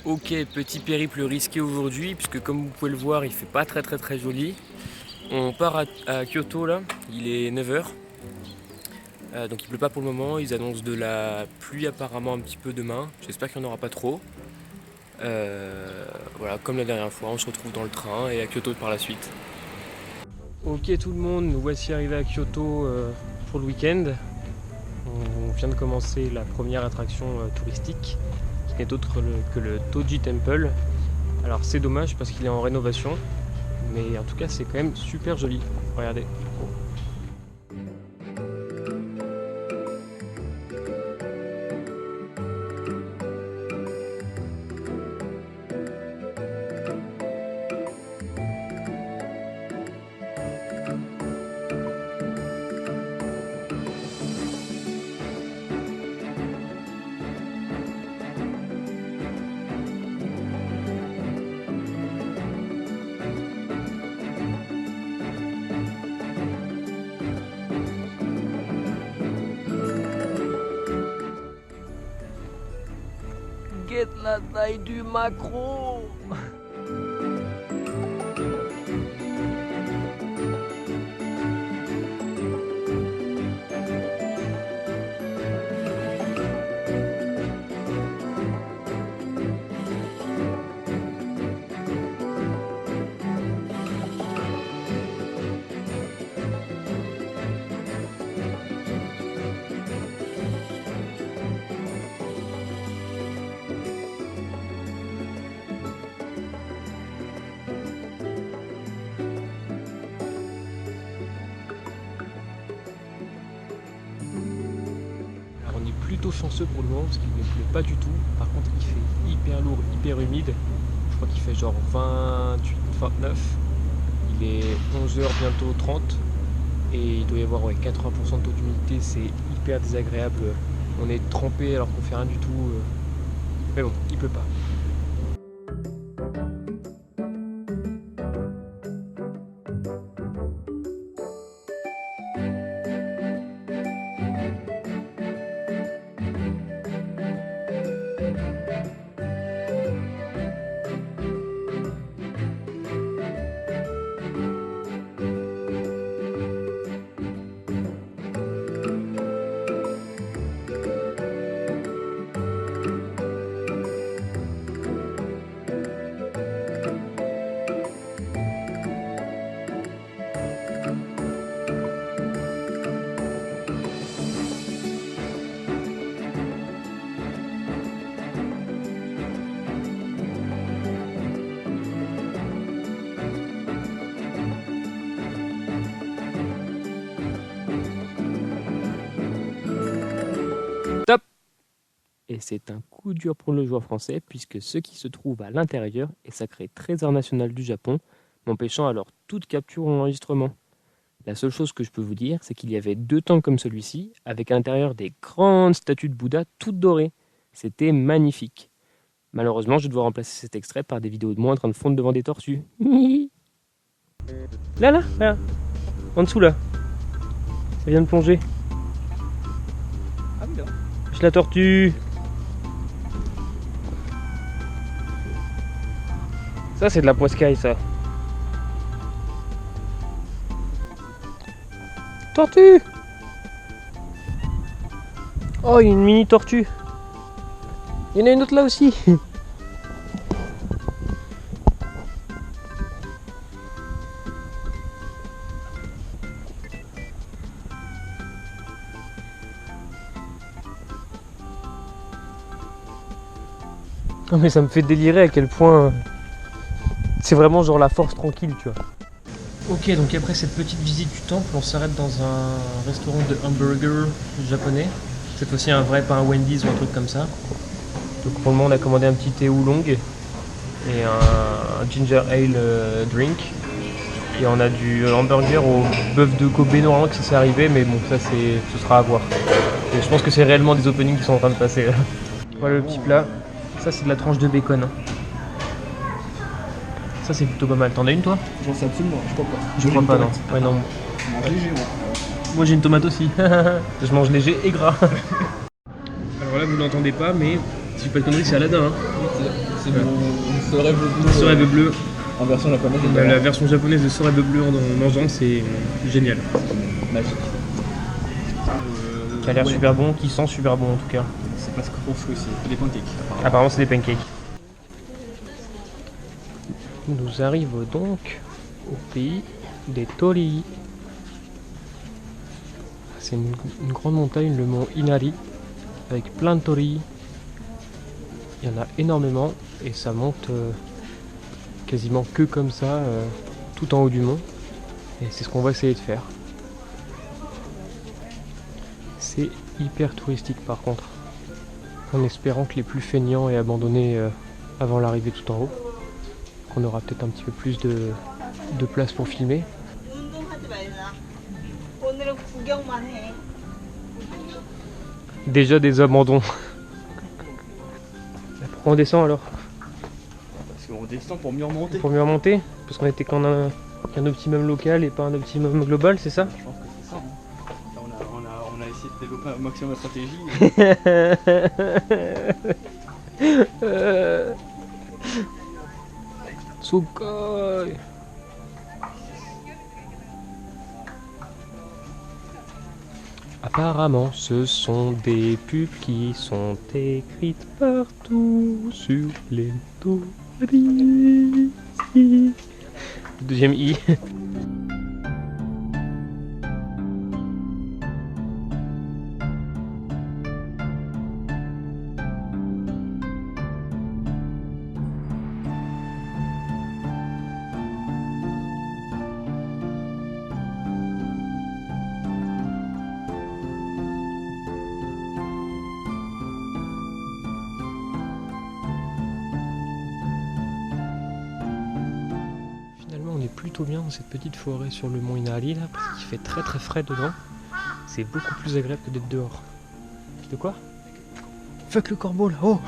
Ok, petit périple risqué aujourd'hui, puisque comme vous pouvez le voir, il fait pas très joli. On part à Kyoto là, il est 9h. Donc il pleut pas pour le moment, ils annoncent de la pluie apparemment un petit peu demain. J'espère qu'il n'y en aura pas trop. Voilà, comme la dernière fois, on se retrouve dans le train et à Kyoto par la suite. Ok tout le monde, nous voici arrivés à Kyoto pour le week-end. On vient de commencer la première attraction touristique, qui n'est autre que le Toji Temple. Alors c'est dommage parce qu'il est en rénovation, mais en tout cas c'est quand même super joli. Regardez. Guette la taille du maquereau. On est plutôt chanceux pour le moment parce qu'il ne pleut pas du tout. Par contre, il fait hyper lourd, hyper humide. Je crois qu'il fait genre 28, 29. Il est 11h, bientôt 30. Et il doit y avoir 80% de taux d'humidité. C'est hyper désagréable. On est trempé alors qu'on fait rien du tout. Mais bon, il pleut pas. Top! Et c'est un coup dur pour le joueur français puisque ce qui se trouve à l'intérieur est sacré trésor national du Japon, m'empêchant alors toute capture ou enregistrement. La seule chose que je peux vous dire, c'est qu'il y avait 2 temples comme celui-ci, avec à l'intérieur des grandes statues de Bouddha toutes dorées. C'était magnifique. Malheureusement, je dois remplacer cet extrait par des vidéos de moi en train de fondre devant des tortues. Là, regarde. En dessous, là. Ça vient de plonger. Ah oui, là. Je la tortue. Ça, c'est de la poiscaille, ça. Tortue! Oh, il y a une mini tortue. Il y en a une autre là aussi. Non mais ça me fait délirer à quel point c'est vraiment genre la force tranquille, tu vois. Ok, donc après cette petite visite du temple, on s'arrête dans un restaurant de hamburger japonais. Cette fois-ci un vrai, pas un Wendy's ou un truc comme ça. Donc pour le moment on a commandé un petit thé oolong et un ginger ale drink. Et on a du hamburger au bœuf de Kobe normalement que ça s'est arrivé, mais bon ça ce sera à voir. Et je pense que c'est réellement des openings qui sont en train de passer là. Voilà le petit plat. Ça c'est de la tranche de bacon. Ça c'est plutôt pas mal. T'en as une toi? J'en sais absolument, je crois pas. Je crois pas non. Ouais non. Je mange léger, moi. Moi j'ai une tomate aussi. Je mange léger et gras. Alors là vous l'entendez pas mais si je dis pas de conneries c'est Aladdin. Hein. C'est C'est mon Sorève bleu. Sorève bleu. En version japonaise. La version japonaise de Sorève bleu en mangeant, c'est génial. Magique. Qui a l'air super bon, qui sent super bon en tout cas. C'est pas ce qu'on fait aussi, des pancakes. Apparemment c'est des pancakes. Nous arrivons donc au pays des Torii. C'est une grande montagne, le mont Inari, avec plein de torii. Il y en a énormément et ça monte quasiment que comme ça, tout en haut du mont. Et c'est ce qu'on va essayer de faire. C'est hyper touristique par contre, en espérant que les plus feignants aient abandonné avant l'arrivée tout en haut. Qu'on aura peut-être un petit peu plus de place pour filmer. Déjà des abandons. Pourquoi on descend alors? Parce qu'on descend pour mieux remonter. Pour mieux remonter? Parce qu'on était qu'un optimum local et pas un optimum global, c'est ça? Je pense que c'est ça. Hein. On a essayé de développer un maximum de stratégie. Tsukai. Apparemment, ce sont des pubs qui sont écrites partout sur les tories. Deuxième I. On est plutôt bien dans cette petite forêt sur le mont Inari là, parce qu'il fait très très frais dedans. C'est beaucoup plus agréable que d'être dehors. De quoi? Fuck le corbeau là, oh!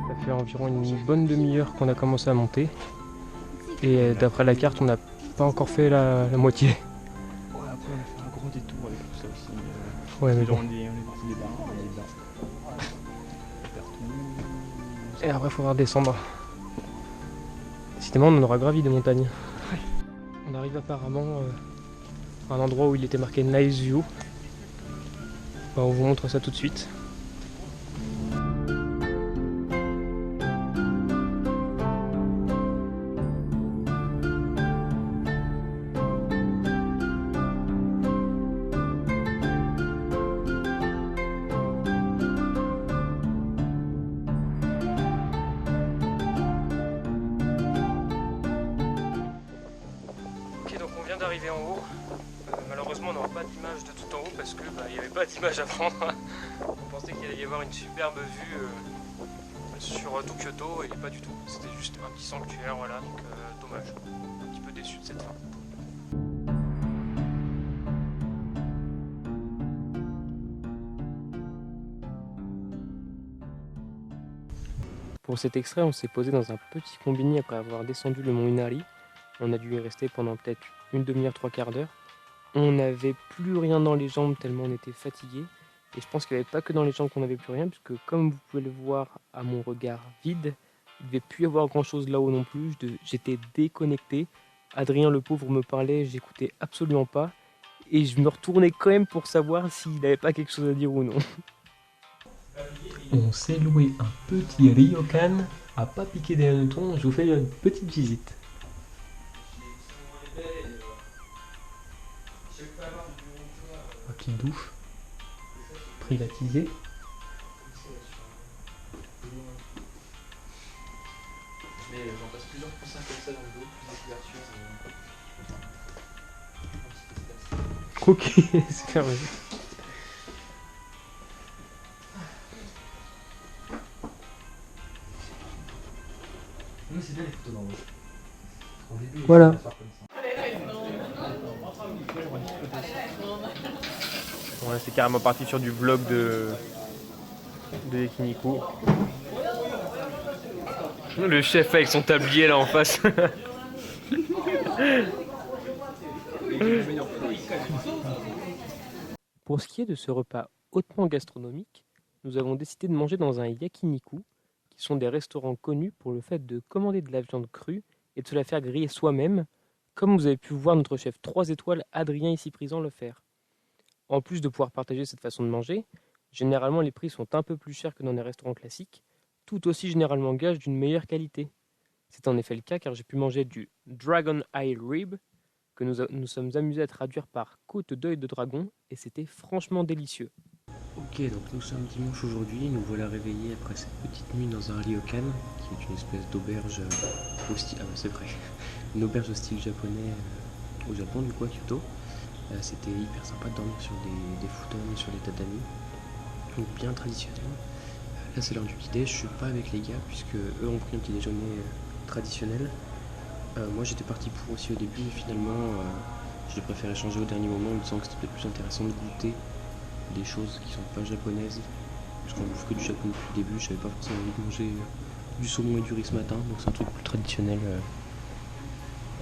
Ça fait environ une bonne demi-heure qu'on a commencé à monter. Et d'après la carte, on n'a pas encore fait la moitié. Ouais, après on a fait un gros détour avec tout ça aussi. Ouais, mais bon. On est parti des bars, Et après, il faudra redescendre. Décidément, on aura gravi des montagnes. Ouais. On arrive apparemment à un endroit où il était marqué Nice View. Bah, on vous montre ça tout de suite. On vient d'arriver en haut. Malheureusement on n'aura pas d'image de tout en haut parce que il n'y avait pas d'image à prendre. On pensait qu'il allait y avoir une superbe vue sur tout Kyoto et pas du tout. C'était juste un petit sanctuaire, voilà, donc dommage. Un petit peu déçu de cette fin. Pour cet extrait, on s'est posé dans un petit combini après avoir descendu le mont Inari. On a dû y rester pendant peut-être une demi-heure, 3/4 d'heure. On n'avait plus rien dans les jambes tellement on était fatigué. Et je pense qu'il n'y avait pas que dans les jambes qu'on n'avait plus rien, puisque comme vous pouvez le voir à mon regard vide, il ne devait plus y avoir grand-chose là-haut non plus. J'étais déconnecté. Adrien le pauvre me parlait, j'écoutais absolument pas. Et je me retournais quand même pour savoir s'il n'avait pas quelque chose à dire ou non. On s'est loué un petit ryokan à pas piquer des hannetons. Je vous fais une petite visite. Petite douche privatisée. plusieurs coussins comme ça dans le dos, plus de couvertures. Ok, c'est fermé. Oui, c'est bien les photos d'en haut. Voilà. Ouais, c'est carrément parti sur du vlog de Yakiniku. Le chef avec son tablier là en face. Pour ce qui est de ce repas hautement gastronomique, nous avons décidé de manger dans un yakiniku, qui sont des restaurants connus pour le fait de commander de la viande crue et de se la faire griller soi-même, comme vous avez pu voir notre chef 3 étoiles Adrien ici présent le faire. En plus de pouvoir partager cette façon de manger, généralement les prix sont un peu plus chers que dans les restaurants classiques, tout aussi généralement gage d'une meilleure qualité. C'est en effet le cas car j'ai pu manger du Dragon Eye Rib, que nous sommes amusés à traduire par côte d'œil de dragon, et c'était franchement délicieux. Ok, donc nous sommes dimanche aujourd'hui, nous voilà réveillés après cette petite nuit dans un ryokan, qui est une espèce d'auberge au style... Ah bah c'est vrai, une auberge au style japonais au Japon, du coup à Kyoto. C'était hyper sympa de dormir sur des futons, sur les tatamis, donc bien traditionnel. Là c'est l'heure du petit déj, je suis pas avec les gars puisque eux ont pris un petit déjeuner traditionnel. Moi j'étais parti pour aussi au début, mais finalement j'ai préféré changer au dernier moment, il me semble que c'était peut-être plus intéressant de goûter des choses qui sont pas japonaises, parce qu'on bouffe que du Japon depuis le début. J'avais pas forcément envie de manger du saumon et du riz ce matin, donc c'est un truc plus traditionnel,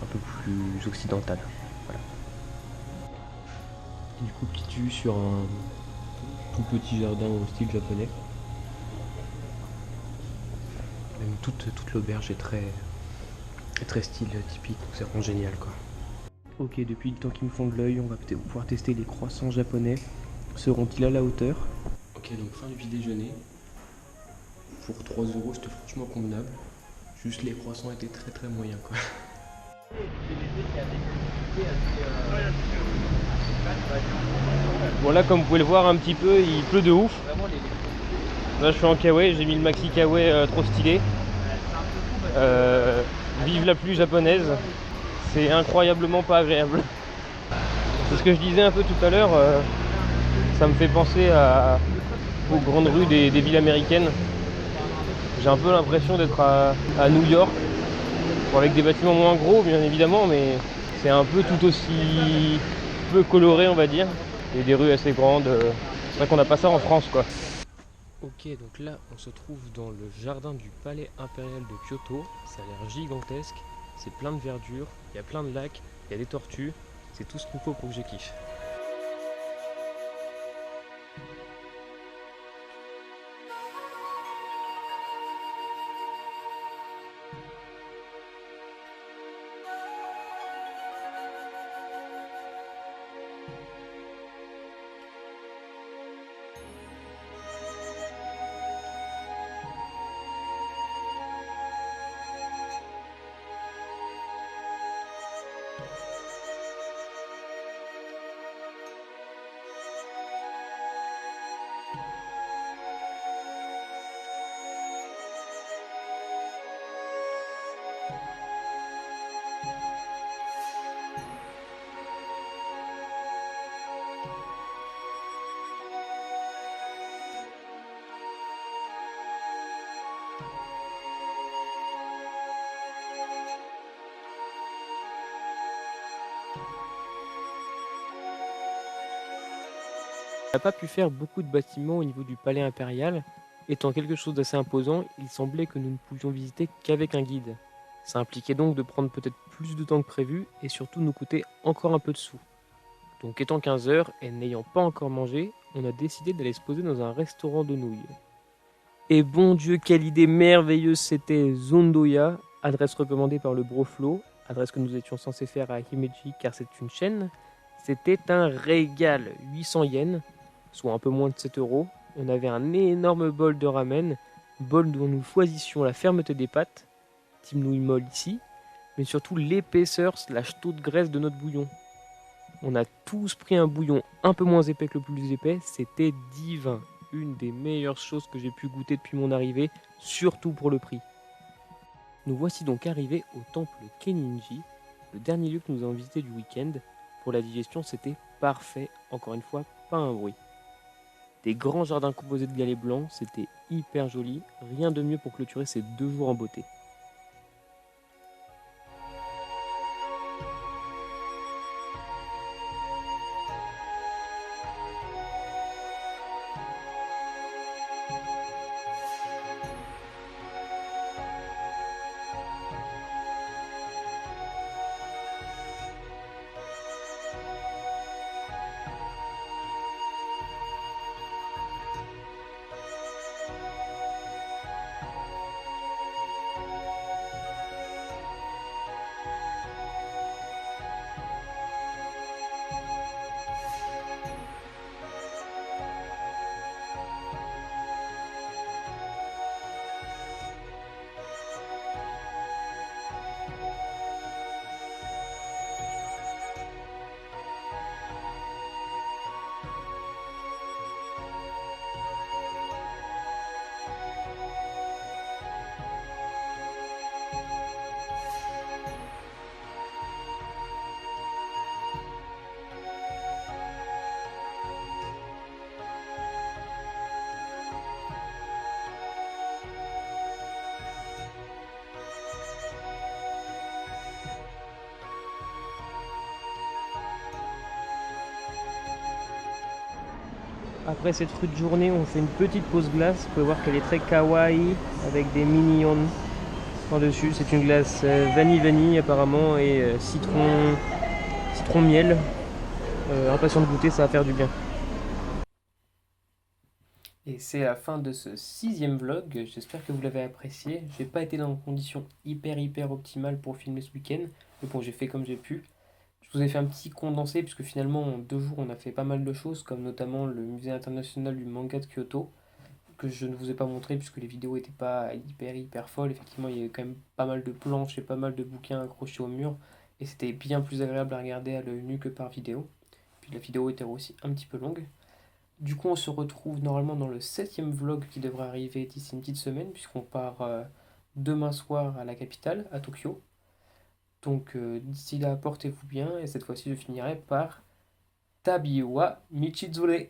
un peu plus occidental. Voilà. Et du coup petite vue sur un tout petit jardin au style japonais. Même toute l'auberge est très style typique, donc c'est vraiment génial quoi. Ok, depuis le temps qu'ils me font de l'œil, on va peut-être pouvoir tester les croissants japonais. Seront-ils à la hauteur? Ok, donc fin du petit déjeuner. Pour 3 € c'était franchement convenable. Juste les croissants étaient très moyens quoi. Bon là comme vous pouvez le voir un petit peu, il pleut de ouf. Là je suis en kawaii, j'ai mis le maxi kawaii trop stylé. Vive la pluie japonaise, c'est incroyablement pas agréable. C'est ce que je disais un peu tout à l'heure, ça me fait penser aux grandes rues des villes américaines. J'ai un peu l'impression d'être à New York, bon, avec des bâtiments moins gros bien évidemment, mais c'est un peu tout aussi peu coloré on va dire, et des rues assez grandes, c'est vrai qu'on n'a pas ça en France quoi. Ok, donc là on se trouve dans le jardin du palais impérial de Kyoto, ça a l'air gigantesque, c'est plein de verdure, il y a plein de lacs, il y a des tortues, c'est tout ce qu'il faut pour que je kiffe. On n'a pas pu faire beaucoup de bâtiments au niveau du palais impérial. Étant quelque chose d'assez imposant, il semblait que nous ne pouvions visiter qu'avec un guide. Ça impliquait donc de prendre peut-être plus de temps que prévu et surtout nous coûter encore un peu de sous. Donc étant 15 h et n'ayant pas encore mangé, on a décidé d'aller se poser dans un restaurant de nouilles. Et bon Dieu, quelle idée merveilleuse c'était Zondoya, adresse recommandée par le Broflo, adresse que nous étions censés faire à Himeji car c'est une chaîne. C'était un régal, 800 yens, soit un peu moins de 7 €. On avait un énorme bol de ramen, bol dont nous choisissions la fermeté des pâtes, team nouilles molles ici, mais surtout l'épaisseur / taux de graisse de notre bouillon. On a tous pris un bouillon un peu moins épais que le plus épais, c'était divin. Une des meilleures choses que j'ai pu goûter depuis mon arrivée, surtout pour le prix. Nous voici donc arrivés au temple Kenninji, le dernier lieu que nous avons visité du week-end. Pour la digestion, c'était parfait, encore une fois, pas un bruit. Des grands jardins composés de galets blancs, c'était hyper joli, rien de mieux pour clôturer ces 2 jours en beauté. Après cette rude journée, on fait une petite pause glace. Vous pouvez voir qu'elle est très kawaii avec des mignons en dessus. C'est une glace vanille apparemment et citron miel. Impatient de goûter, ça va faire du bien. Et c'est la fin de ce 6e vlog. J'espère que vous l'avez apprécié. J'ai pas été dans des conditions hyper optimales pour filmer ce week-end. Mais bon, j'ai fait comme j'ai pu. Je vous ai fait un petit condensé puisque finalement en 2 jours on a fait pas mal de choses comme notamment le musée international du manga de Kyoto que je ne vous ai pas montré puisque les vidéos n'étaient pas hyper folles. Effectivement il y avait quand même pas mal de planches et pas mal de bouquins accrochés au mur et c'était bien plus agréable à regarder à l'œil nu que par vidéo. Puis la vidéo était aussi un petit peu longue. Du coup on se retrouve normalement dans le 7e vlog qui devrait arriver d'ici une petite semaine puisqu'on part demain soir à la capitale, à Tokyo. Donc d'ici là, portez-vous bien et cette fois-ci je finirai par Tabi wa Michizure.